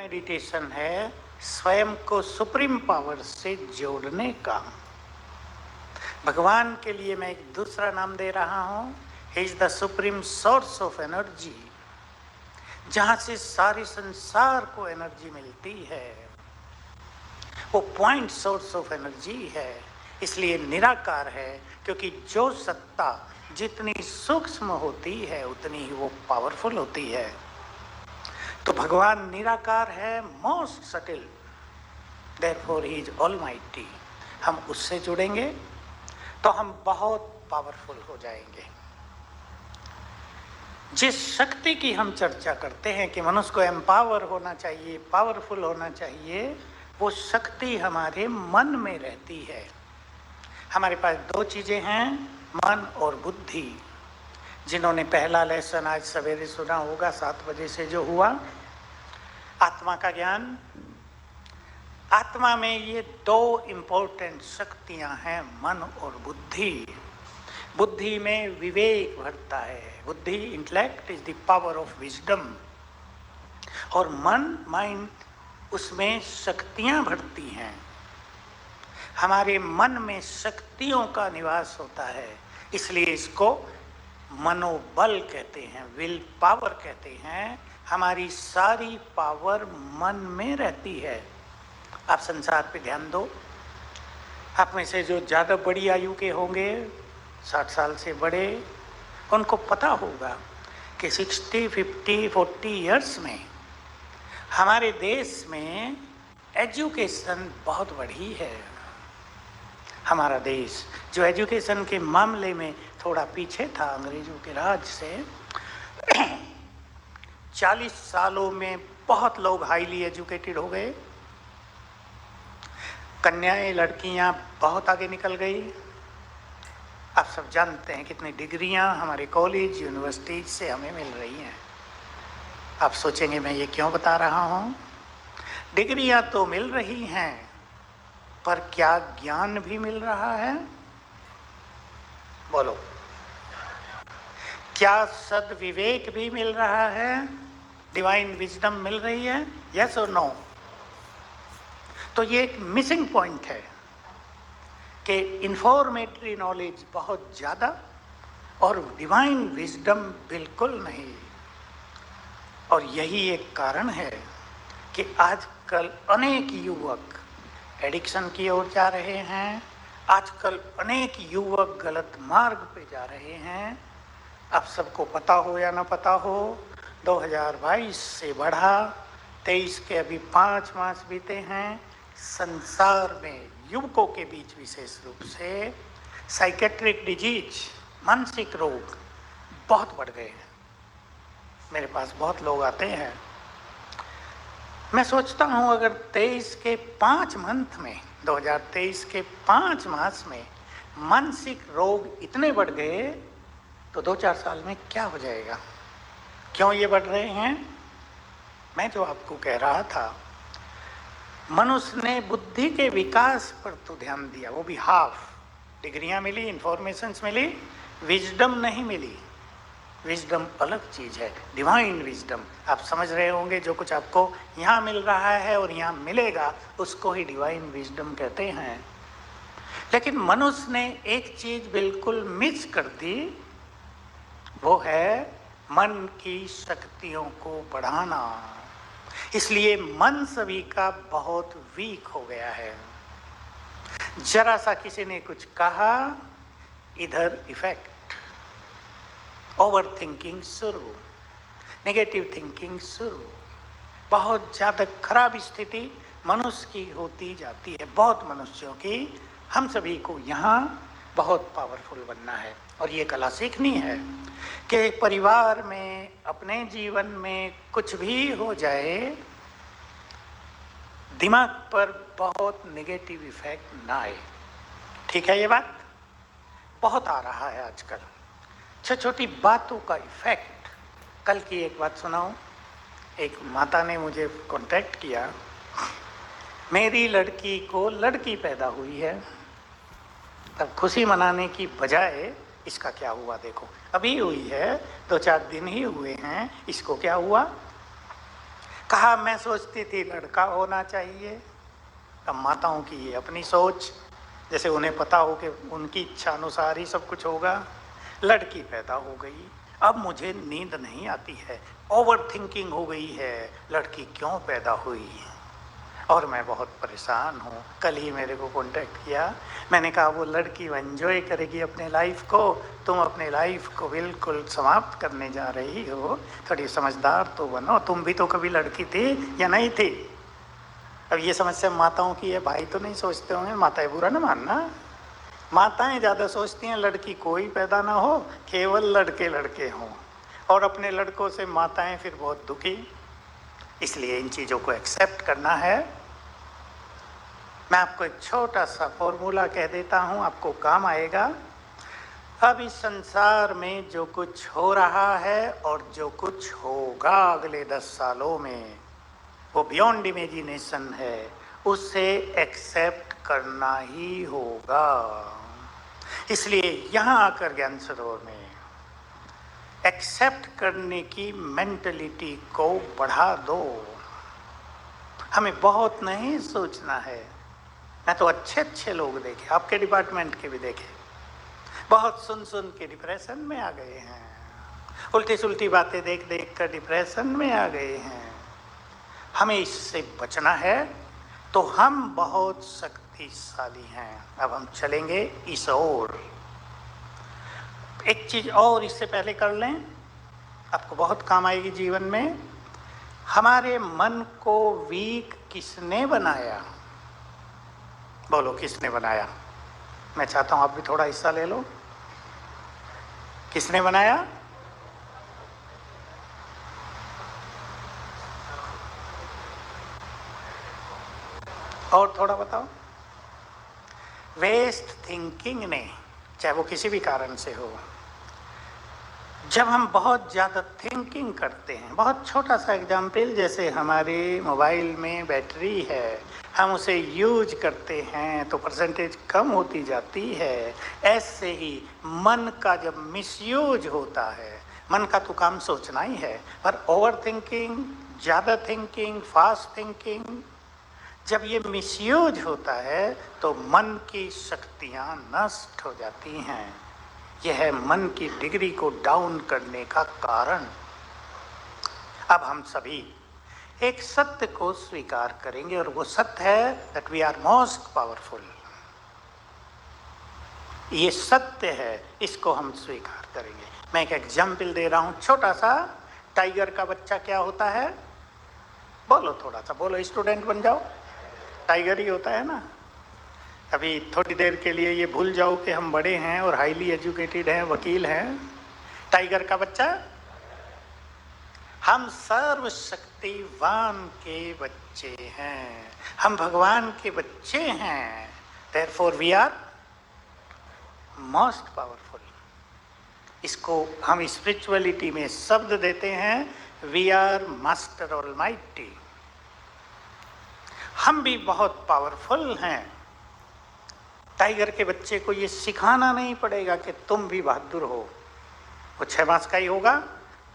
Meditation है स्वयं को सुप्रीम पावर से जोड़ने का। भगवान के लिए मैं एक दूसरा नाम दे रहा हूं, he is the supreme source of energy, जहां से सारी संसार को एनर्जी मिलती है। वो पॉइंट सोर्स ऑफ एनर्जी है, इसलिए निराकार है, क्योंकि जो सत्ता जितनी सूक्ष्म होती है उतनी ही वो पावरफुल होती है। तो भगवान निराकार है, most subtle, therefore he is almighty. हम उससे जुड़ेंगे तो हम बहुत पावरफुल हो जाएंगे। जिस शक्ति की हम चर्चा करते हैं कि मनुष्य को एम्पावर होना चाहिए, पावरफुल होना चाहिए, वो शक्ति हमारे मन में रहती है। हमारे पास दो चीजें हैं, मन और बुद्धि। जिन्होंने पहला लेसन आज सवेरे सुना होगा 7 बजे से जो हुआ, आत्मा का ज्ञान। आत्मा में ये दो इंपॉर्टेंट शक्तियां हैं, मन और बुद्धि। बुद्धि में विवेक भरता है, बुद्धि intellect is the power of wisdom, और मन माइंड उसमें शक्तियां भरती हैं। हमारे मन में शक्तियों का निवास होता है, इसलिए इसको मनोबल कहते हैं, विल पावर कहते हैं। हमारी सारी पावर मन में रहती है। आप संसार पे ध्यान दो, आप में से जो ज़्यादा बड़ी आयु के होंगे, 60 साल से बड़े, उनको पता होगा कि 60, 50, 40 इयर्स में हमारे देश में एजुकेशन बहुत बढ़ी है। हमारा देश जो एजुकेशन के मामले में थोड़ा पीछे था अंग्रेजों के राज से, 40 सालों में बहुत लोग हाईली एजुकेटेड हो गए। कन्याएं, लड़कियां बहुत आगे निकल गई। आप सब जानते हैं कितनी डिग्रियां हमारे कॉलेज यूनिवर्सिटीज से हमें मिल रही हैं। आप सोचेंगे मैं ये क्यों बता रहा हूं। डिग्रियां तो मिल रही हैं, पर क्या ज्ञान भी मिल रहा है? बोलो, क्या सद्विवेक भी मिल रहा है? डिवाइन विजडम मिल रही है? यस और नो? तो ये एक मिसिंग पॉइंट है कि इंफॉर्मेटरी नॉलेज बहुत ज़्यादा और डिवाइन विजडम बिल्कुल नहीं। और यही एक कारण है कि आजकल अनेक युवक एडिक्शन की ओर जा रहे हैं। आजकल अनेक युवक गलत मार्ग पे जा रहे हैं। आप सबको पता हो या ना पता हो, 2022 से बढ़ा, 23 के अभी 5 मास बीते हैं। संसार में युवकों के बीच विशेष रूप से साइकेट्रिक डिजीज, मानसिक रोग बहुत बढ़ गए हैं। मेरे पास बहुत लोग आते हैं। मैं सोचता हूं अगर 23 के 5 मंथ में, 2023 के 5 मास में मानसिक रोग इतने बढ़ गए तो 2-4 साल में क्या हो जाएगा? क्यों ये बढ़ रहे हैं? मैं जो आपको कह रहा था, मनुष्य ने बुद्धि के विकास पर तो ध्यान दिया, वो भी हाफ। डिग्रियां मिली, इंफॉर्मेशंस मिली, विजडम नहीं मिली। विजडम अलग चीज है, डिवाइन विजडम। आप समझ रहे होंगे जो कुछ आपको यहाँ मिल रहा है और यहाँ मिलेगा, उसको ही डिवाइन विजडम कहते हैं। लेकिन मनुष्य ने एक चीज बिल्कुल मिस कर दी, वो है मन की शक्तियों को बढ़ाना। इसलिए मन सभी का बहुत वीक हो गया है। जरा सा किसी ने कुछ कहा, इधर इफेक्ट, ओवर थिंकिंग शुरू, नेगेटिव थिंकिंग शुरू। बहुत ज़्यादा खराब स्थिति मनुष्य की होती जाती है, बहुत मनुष्यों की। हम सभी को यहाँ बहुत पावरफुल बनना है और ये कला सीखनी है कि परिवार में, अपने जीवन में कुछ भी हो जाए, दिमाग पर बहुत नेगेटिव इफेक्ट ना आए। ठीक है? ये बात बहुत आ रहा है आजकल, छोटी छोटी बातों का इफेक्ट। कल की एक बात सुनाऊं। एक माता ने मुझे कांटेक्ट किया, मेरी लड़की को लड़की पैदा हुई है। तब खुशी मनाने की बजाय इसका क्या हुआ देखो, अभी हुई है, 2-4 दिन ही हुए हैं, इसको क्या हुआ? कहा मैं सोचती थी लड़का होना चाहिए। अब माताओं की ये अपनी सोच, जैसे उन्हें पता हो कि उनकी इच्छा अनुसार ही सब कुछ होगा। लड़की पैदा हो गई, अब मुझे नींद नहीं आती है, ओवर थिंकिंग हो गई है, लड़की क्यों पैदा हुई और मैं बहुत परेशान हूँ। कल ही मेरे को कांटेक्ट किया, मैंने कहा वो लड़की एंजॉय करेगी अपने लाइफ को, तुम अपने लाइफ को बिल्कुल समाप्त करने जा रही हो, थोड़ी समझदार तो बनो, तुम भी तो कभी लड़की थी या नहीं थी। अब ये समस्या माताओं की है, भाई तो नहीं सोचते होंगे, माताएं बुरा ना मानना, माताएं ज़्यादा सोचती हैं लड़की कोई पैदा ना हो, केवल लड़के लड़के हों, और अपने लड़कों से माताएं फिर बहुत दुखी। इसलिए इन चीज़ों को एक्सेप्ट करना है। मैं आपको एक छोटा सा फॉर्मूला कह देता हूँ, आपको काम आएगा। अब इस संसार में जो कुछ हो रहा है और जो कुछ होगा अगले 10 सालों में, वो बियॉन्ड इमेजिनेशन है, उसे एक्सेप्ट करना ही होगा। इसलिए यहाँ आकर ज्ञान सरोवर में एक्सेप्ट करने की मेंटलिटी को बढ़ा दो। हमें बहुत नहीं सोचना है। मैं तो अच्छे अच्छे लोग देखे, आपके डिपार्टमेंट के भी देखे, बहुत सुन सुन के डिप्रेशन में आ गए हैं, उल्टी सुल्टी बातें देख देख कर डिप्रेशन में आ गए हैं। हमें इससे बचना है, तो हम बहुत शक्तिशाली हैं। अब हम चलेंगे इस ओर। एक चीज और इससे पहले कर लें, आपको बहुत काम आएगी जीवन में। हमारे मन को वीक किसने बनाया? बोलो, किसने बनाया? मैं चाहता हूं आप भी थोड़ा हिस्सा ले लो। किसने बनाया? और थोड़ा बताओ। वेस्ट थिंकिंग ने, चाहे वो किसी भी कारण से हो। जब हम बहुत ज़्यादा थिंकिंग करते हैं, बहुत छोटा सा एग्जाम्पल, जैसे हमारे मोबाइल में बैटरी है, हम उसे यूज करते हैं तो परसेंटेज कम होती जाती है। ऐसे ही मन का जब मिसयूज होता है, मन का तो काम सोचना ही है, पर ओवर थिंकिंग, ज़्यादा थिंकिंग, फास्ट थिंकिंग, जब ये मिसयूज होता है तो मन की शक्तियाँ नष्ट हो जाती हैं। यह है मन की डिग्री को डाउन करने का कारण। अब हम सभी एक सत्य को स्वीकार करेंगे, और वो सत्य है that we are most powerful. ये सत्य है, इसको हम स्वीकार करेंगे। मैं एक एग्जाम्पल दे रहा हूं छोटा सा। टाइगर का बच्चा क्या होता है? बोलो थोड़ा सा, बोलो, स्टूडेंट बन जाओ। टाइगर ही होता है ना। अभी थोड़ी देर के लिए ये भूल जाओ कि हम बड़े हैं और हाईली एजुकेटेड हैं, वकील हैं। टाइगर का बच्चा, हम सर्वशक्तिवान के बच्चे हैं, हम भगवान के बच्चे हैं। Therefore we are most powerful। इसको हम स्पिरिचुअलिटी में शब्द देते हैं, वी आर मास्टर ऑलमाइटी। हम भी बहुत पावरफुल हैं। टाइगर के बच्चे को ये सिखाना नहीं पड़ेगा कि तुम भी बहादुर हो। वो 6 मास का ही होगा,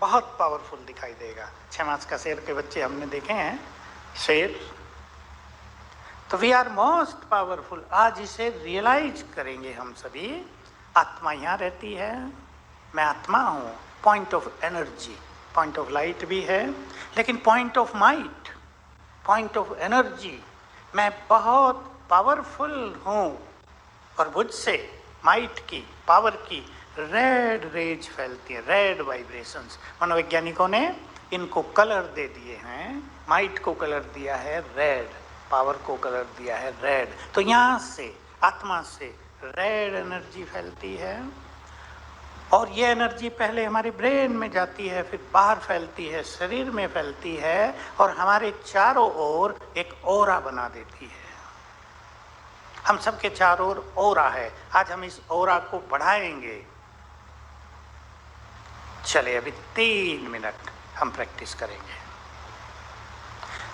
बहुत पावरफुल दिखाई देगा। 6 मास का शेर के बच्चे हमने देखे हैं, शेर। तो वी आर मोस्ट पावरफुल। आज इसे रियलाइज करेंगे हम सभी। आत्मा यहाँ रहती है, मैं आत्मा हूँ। Point of energy, point of light भी है, लेकिन point of might, point of energy, मैं बहुत पावरफुल हूँ। और मुझसे माइट की, पावर की रेड रेज फैलती है, रेड वाइब्रेशंस। मनोवैज्ञानिकों ने इनको कलर दे दिए हैं। माइट को कलर दिया है रेड, पावर को कलर दिया है रेड। तो यहाँ से, आत्मा से रेड एनर्जी फैलती है, और ये एनर्जी पहले हमारे ब्रेन में जाती है, फिर बाहर फैलती है, शरीर में फैलती है, और हमारे चारों ओर एक ऑरा बना देती है। हम सबके चारों ओर ऑरा है। आज हम इस ऑरा को बढ़ाएंगे। चले, अभी 3 मिनट हम प्रैक्टिस करेंगे।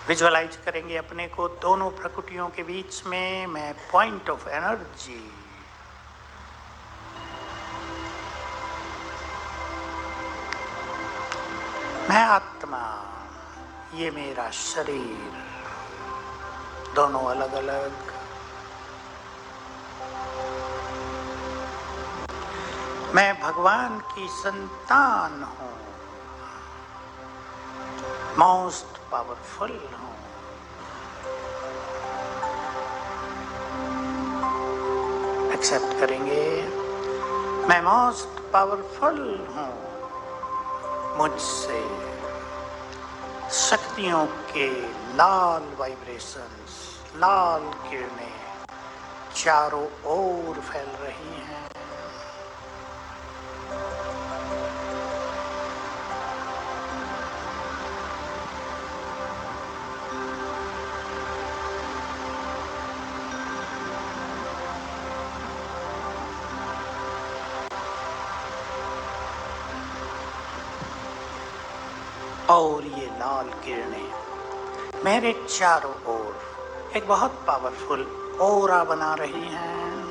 विजुअलाइज करेंगे अपने को दोनों प्रकृतियों के बीच में। मैं पॉइंट ऑफ एनर्जी, मैं आत्मा, ये मेरा शरीर, दोनों अलग अलग। मैं भगवान की संतान हूँ, मोस्ट पावरफुल हूँ। एक्सेप्ट करेंगे, मैं मोस्ट पावरफुल हूँ। मुझसे शक्तियों के लाल वाइब्रेशंस, लाल किरणें चारों ओर फैल रही हैं। और ये लाल किरणें मेरे चारों ओर एक बहुत पावरफुल ऑरा बना रही हैं।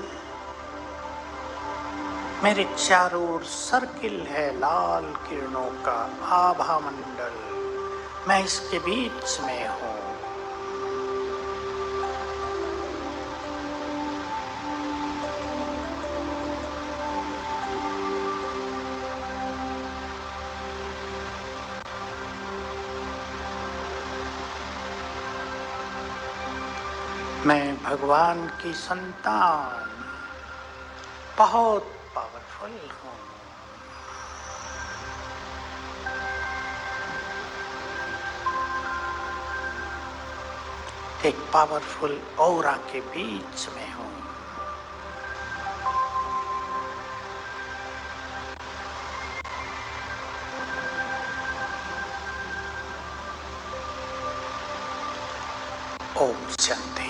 मेरे चारों ओर सर्किल है लाल किरणों का आभा मंडल, मैं इसके बीच में हूँ। मैं भगवान की संतान, बहुत पावरफुल हूँ। एक पावरफुल ऑरा के बीच में हूँ। ओम शांति।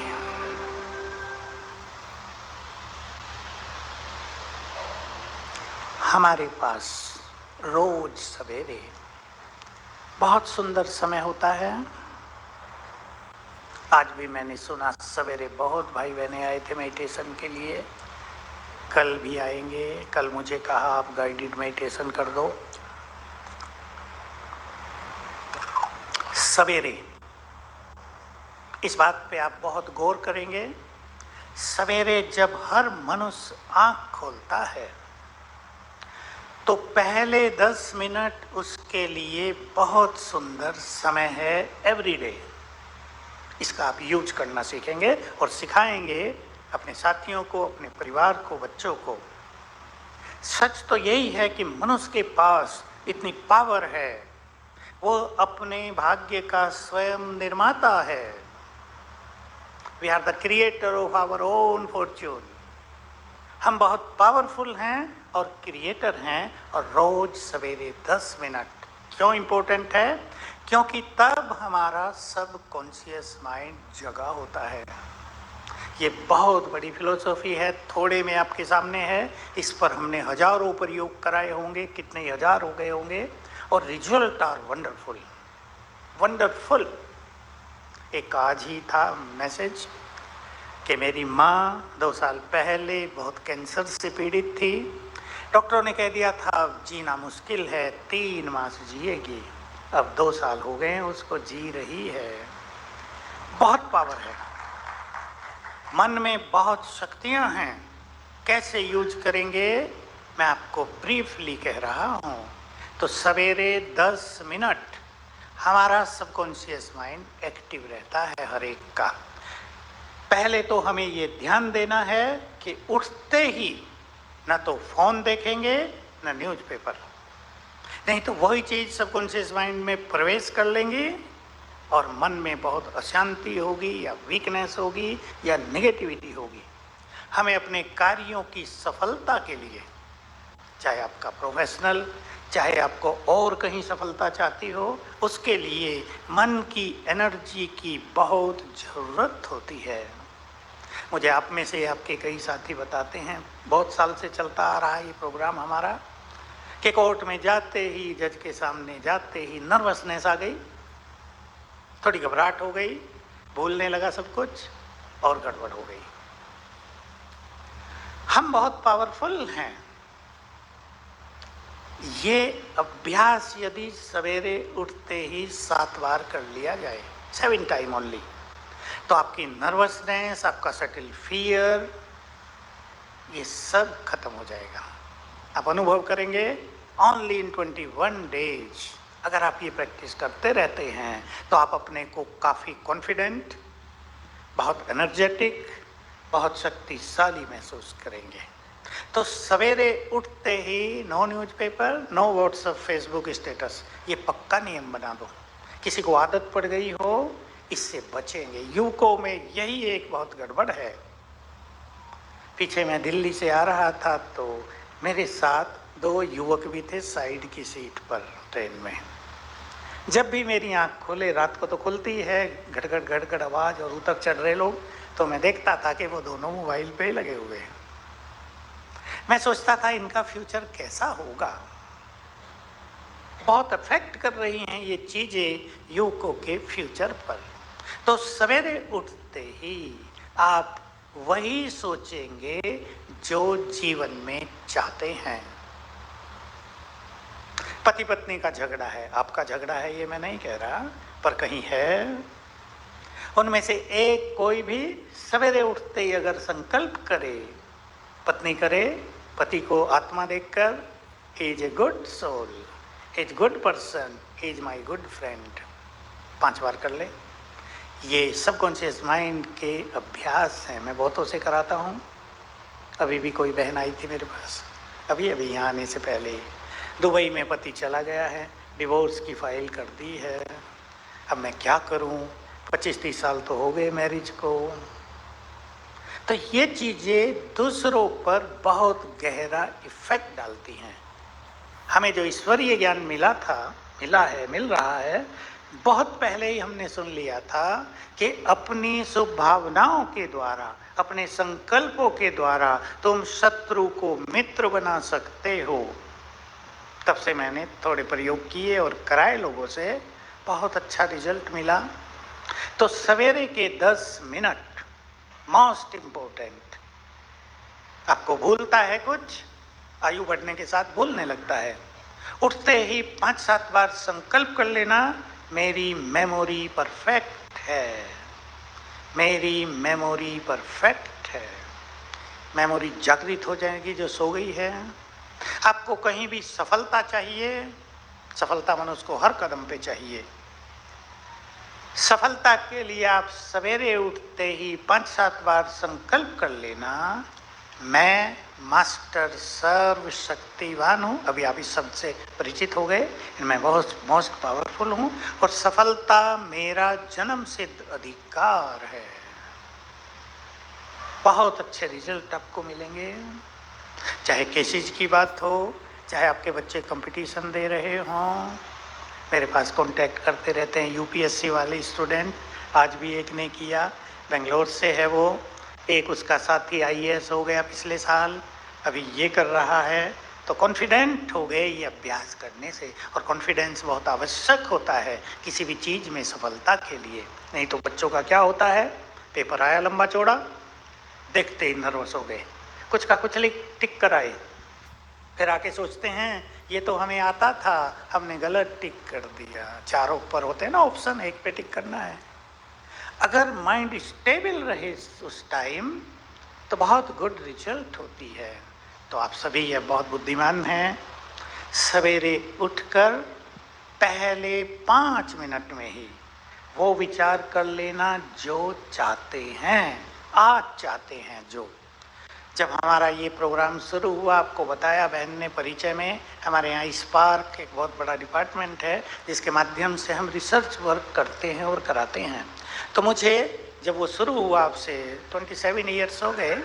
हमारे पास रोज सवेरे बहुत सुंदर समय होता है। आज भी मैंने सुना सवेरे बहुत भाई बहने आए थे मेडिटेशन के लिए, कल भी आएंगे। कल मुझे कहा आप गाइडेड मेडिटेशन कर दो। सवेरे इस बात पे आप बहुत गौर करेंगे, सवेरे जब हर मनुष्य आंख खोलता है तो पहले 10 मिनट उसके लिए बहुत सुंदर समय है एवरीडे। इसका आप यूज करना सीखेंगे और सिखाएंगे अपने साथियों को, अपने परिवार को, बच्चों को। सच तो यही है कि मनुष्य के पास इतनी पावर है, वो अपने भाग्य का स्वयं निर्माता है। We are the creator of our own fortune. हम बहुत पावरफुल हैं और क्रिएटर हैं। और रोज सवेरे 10 मिनट क्यों इम्पोर्टेंट है? क्योंकि तब हमारा सब कॉन्शियस माइंड जगा होता है। ये बहुत बड़ी फिलोसॉफी है, थोड़े में आपके सामने है। इस पर हमने हजारों प्रयोग कराए होंगे, कितने हजार हो गए होंगे, और रिजल्ट आर वंडरफुल, वंडरफुल। एक आज ही था मैसेज कि मेरी माँ 2 साल पहले बहुत कैंसर से पीड़ित थी। डॉक्टरों ने कह दिया था जीना मुश्किल है, 3 मास जिएगी। अब 2 साल हो गए हैं, उसको जी रही है। बहुत पावर है, मन में बहुत शक्तियाँ हैं। कैसे यूज करेंगे मैं आपको ब्रीफली कह रहा हूँ। तो सवेरे 10 मिनट हमारा सबकॉन्शियस माइंड एक्टिव रहता है हर एक का। पहले तो हमें ये ध्यान देना है कि उठते ही ना तो फोन देखेंगे ना न्यूज़पेपर, नहीं तो वही चीज सबकॉन्शियस माइंड में प्रवेश कर लेंगे और मन में बहुत अशांति होगी या वीकनेस होगी या नेगेटिविटी होगी। हमें अपने कार्यों की सफलता के लिए, चाहे आपका प्रोफेशनल, चाहे आपको और कहीं सफलता चाहती हो, उसके लिए मन की एनर्जी की बहुत ज़रूरत होती है। मुझे आप में से आपके कई साथी बताते हैं, बहुत साल से चलता आ रहा है ये प्रोग्राम हमारा, कि कोर्ट में जाते ही, जज के सामने जाते ही नर्वसनेस आ गई, थोड़ी घबराहट हो गई, भूलने लगा सब कुछ और गड़बड़ हो गई। हम बहुत पावरफुल हैं। ये अभ्यास यदि सवेरे उठते ही 7 बार कर लिया जाए, 7 टाइम ओनली, तो आपकी नर्वसनेस, आपका सटल फियर, ये सब खत्म हो जाएगा। आप अनुभव करेंगे ओनली इन 21 डेज। अगर आप ये प्रैक्टिस करते रहते हैं तो आप अपने को काफ़ी कॉन्फिडेंट, बहुत एनर्जेटिक, बहुत शक्तिशाली महसूस करेंगे। तो सवेरे उठते ही no newspaper, no WhatsApp, Facebook status, ये पक्का नियम बना दो। किसी को आदत पड़ गई हो, इससे बचेंगे। युवकों में यही एक बहुत गड़बड़ है। पीछे मैं दिल्ली से आ रहा था तो मेरे साथ 2 युवक भी थे साइड की सीट पर ट्रेन में। जब भी मेरी आंख खोले, रात को तो खुलती है, घड़घड़ घड़घड़ आवाज और उतर चढ़ रहे लोग, तो मैं देखता था कि वो दोनों मोबाइल पे लगे हुए हैं। मैं सोचता था इनका फ्यूचर कैसा होगा। बहुत अफेक्ट कर रही हैं ये चीजें युवकों के फ्यूचर पर। तो सवेरे उठते ही आप वही सोचेंगे जो जीवन में चाहते हैं। पति पत्नी का झगड़ा है, आपका झगड़ा है ये मैं नहीं कह रहा, पर कहीं है। उनमें से एक कोई भी सवेरे उठते ही अगर संकल्प करे, पत्नी करे पति को आत्मा देखकर, he is a good soul, he is good person, he is my good friend, 5 बार कर ले। ये सबकॉन्शियस माइंड के अभ्यास हैं, मैं बहुतों से कराता हूँ। अभी भी कोई बहन आई थी मेरे पास, अभी यहाँ आने से पहले। दुबई में पति चला गया है, डिवोर्स की फाइल कर दी है, अब मैं क्या करूँ, 25-30 साल तो हो गए मैरिज को। तो ये चीज़ें दूसरों पर बहुत गहरा इफेक्ट डालती हैं। हमें जो ईश्वरीय ज्ञान मिल रहा है, बहुत पहले ही हमने सुन लिया था कि अपनी शुभ भावनाओं के द्वारा, अपने संकल्पों के द्वारा तुम शत्रु को मित्र बना सकते हो। तब से मैंने थोड़े प्रयोग किए और कराए लोगों से, बहुत अच्छा रिजल्ट मिला। तो सवेरे के 10 मिनट मोस्ट इम्पोर्टेंट। आपको भूलता है कुछ, आयु बढ़ने के साथ भूलने लगता है। उठते ही 5-7 बार संकल्प कर लेना, मेरी मेमोरी परफेक्ट है, मेरी मेमोरी परफेक्ट है। मेमोरी जागृत हो जाएगी जो सो गई है। आपको कहीं भी सफलता चाहिए, सफलता मनुष्य को हर कदम पे चाहिए। सफलता के लिए आप सवेरे उठते ही 5-7 बार संकल्प कर लेना, मैं मास्टर सर्वशक्तिवान हूँ। अभी आप इस शब्द से परिचित हो गए, मैं बहुत मोस्ट पावरफुल हूँ और सफलता मेरा जन्म सिद्ध अधिकार है। बहुत अच्छे रिजल्ट आपको मिलेंगे। चाहे केसेज की बात हो, चाहे आपके बच्चे कंपटीशन दे रहे हों, मेरे पास कांटेक्ट करते रहते हैं यूपीएससी वाले स्टूडेंट। आज भी एक ने किया, बेंगलोर से है वो, एक उसका साथी आईएएस हो गया पिछले साल, अभी ये कर रहा है। तो कॉन्फिडेंट हो गए ये अभ्यास करने से। और कॉन्फिडेंस बहुत आवश्यक होता है किसी भी चीज़ में सफलता के लिए। नहीं तो बच्चों का क्या होता है, पेपर आया लंबा चौड़ा, देखते ही नर्वस हो गए, कुछ का कुछ टिक कर आए, फिर आके सोचते हैं ये तो हमें आता था, हमने गलत टिक कर दिया। 4 ऊपर होते हैं ना ऑप्शन, एक पे टिक करना है। अगर माइंड स्टेबल रहे उस टाइम तो बहुत गुड रिजल्ट होती है। तो आप सभी ये बहुत बुद्धिमान हैं। सवेरे उठकर पहले 5 मिनट में ही वो विचार कर लेना जो चाहते हैं, आज चाहते हैं जो। जब हमारा ये प्रोग्राम शुरू हुआ, आपको बताया बहन ने परिचय में, हमारे यहाँ स्पार्क एक बहुत बड़ा डिपार्टमेंट है जिसके माध्यम से हम रिसर्च वर्क करते हैं और कराते हैं। तो मुझे जब वो शुरू हुआ, आपसे 27 ईयर्स हो गए,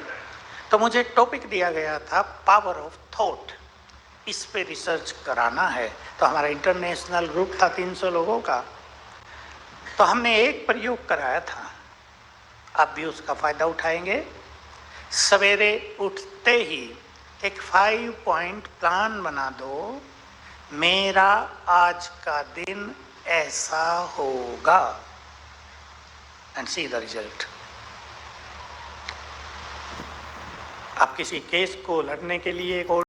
तो मुझे टॉपिक दिया गया था पावर ऑफ थॉट, इस पे रिसर्च कराना है। तो हमारा इंटरनेशनल ग्रुप था 300 लोगों का। तो हमने एक प्रयोग कराया था, आप भी उसका फ़ायदा उठाएंगे। सवेरे उठते ही एक 5 पॉइंट प्लान बना दो, मेरा आज का दिन ऐसा होगा, एंड सी द रिजल्ट। आप किसी केस को लड़ने के लिए